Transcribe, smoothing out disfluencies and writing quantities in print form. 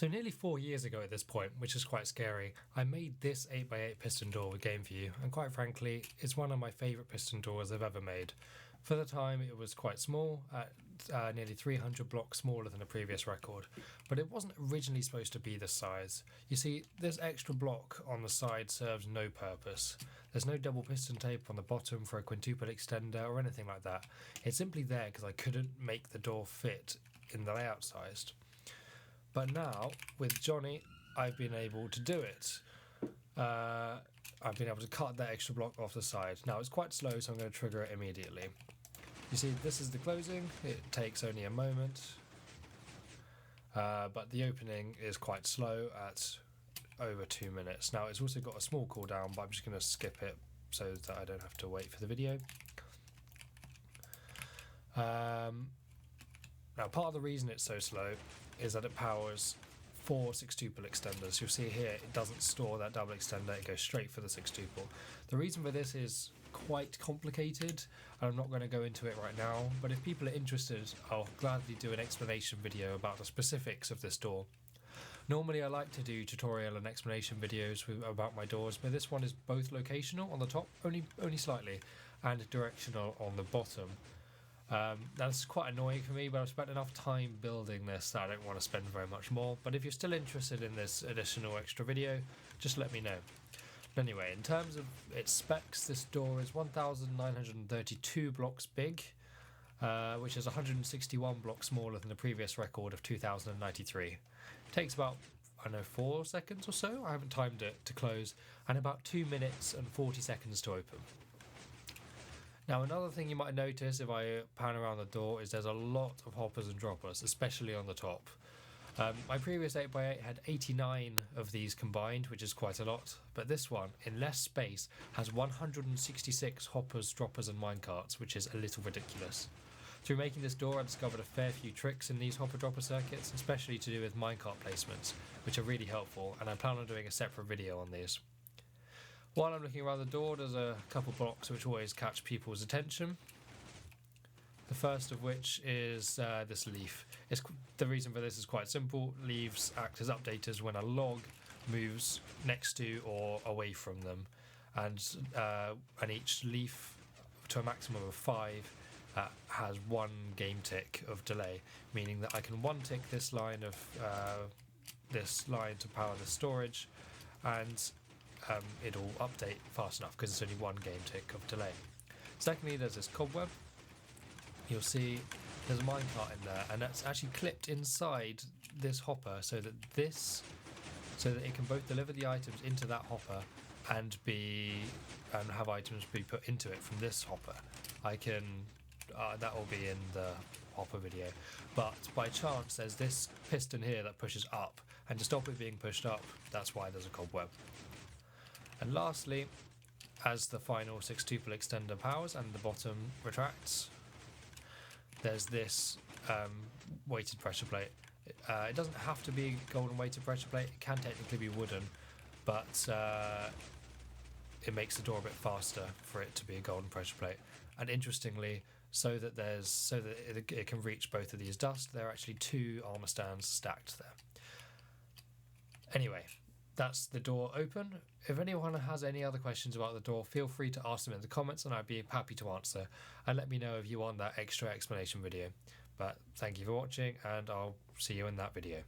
So nearly 4 years ago at this point, which is quite scary, I made this 8x8 piston door with GameView, and quite frankly, it's one of my favourite piston doors I've ever made. For the time, it was quite small, at nearly 300 blocks smaller than a previous record, but it wasn't originally supposed to be this size. You see, this extra block on the side serves no purpose. There's no double piston tape on the bottom for a quintuple extender or anything like that. It's simply there because I couldn't make the door fit in the layout sized. But now, with Johnny, I've been able to do it. I've been able to cut that extra block off the side. Now, it's quite slow, so I'm going to trigger it immediately. You see, this is the closing. It takes only a moment. But the opening is quite slow at over 2 minutes. Now, it's also got a small cooldown, but I'm just going to skip it so that I don't have to wait for the video. Now, part of the reason it's so slow is that it powers 4 6-tuple extenders. You'll see here it doesn't store that double extender, it goes straight for the 6-tuple. The reason for this is quite complicated, and I'm not going to go into it right now, but if people are interested, I'll gladly do an explanation video about the specifics of this door. Normally I like to do tutorial and explanation videos about my doors, but this one is both locational on the top, only slightly, and directional on the bottom. That's quite annoying for me, but I've spent enough time building this that I don't want to spend very much more. But if you're still interested in this additional extra video, just let me know. But anyway, in terms of its specs, this door is 1,932 blocks big, which is 161 blocks smaller than the previous record of 2,093. It takes about, 4 seconds or so, I haven't timed it, to close, and about 2 minutes and 40 seconds to open. Now, another thing you might notice if I pan around the door is there's a lot of hoppers and droppers, especially on the top. My previous 8x8 had 89 of these combined, which is quite a lot, but this one, in less space, has 166 hoppers, droppers and minecarts, which is a little ridiculous. Through making this door, I discovered a fair few tricks in these hopper-dropper circuits, especially to do with minecart placements, which are really helpful, and I plan on doing a separate video on these. While I'm looking around the door, there's a couple blocks which always catch people's attention. The first of which is this leaf. The reason for this is quite simple. Leaves act as updaters when a log moves next to or away from them. And each leaf, to a maximum of 5, has 1 game tick of delay, meaning that I can 1 tick this line to power the storage, and it'll update fast enough because it's only 1 game tick of delay. Secondly, there's this cobweb. You'll see there's a minecart in there, and that's actually clipped inside this hopper so that it can both deliver the items into that hopper and have items be put into it from this hopper. That will be in the hopper video, but by chance there's this piston here that pushes up, and to stop it being pushed up, that's why there's a cobweb. And lastly, as the final 6-tuple extender powers and the bottom retracts, there's this weighted pressure plate. It doesn't have to be golden weighted pressure plate, it can technically be wooden, but it makes the door a bit faster for it to be a golden pressure plate. And interestingly, so that it can reach both of these dust, there are actually 2 armour stands stacked there. Anyway, that's the door open. If anyone has any other questions about the door, feel free to ask them in the comments and I'd be happy to answer. And let me know if you want that extra explanation video. But thank you for watching, and I'll see you in that video.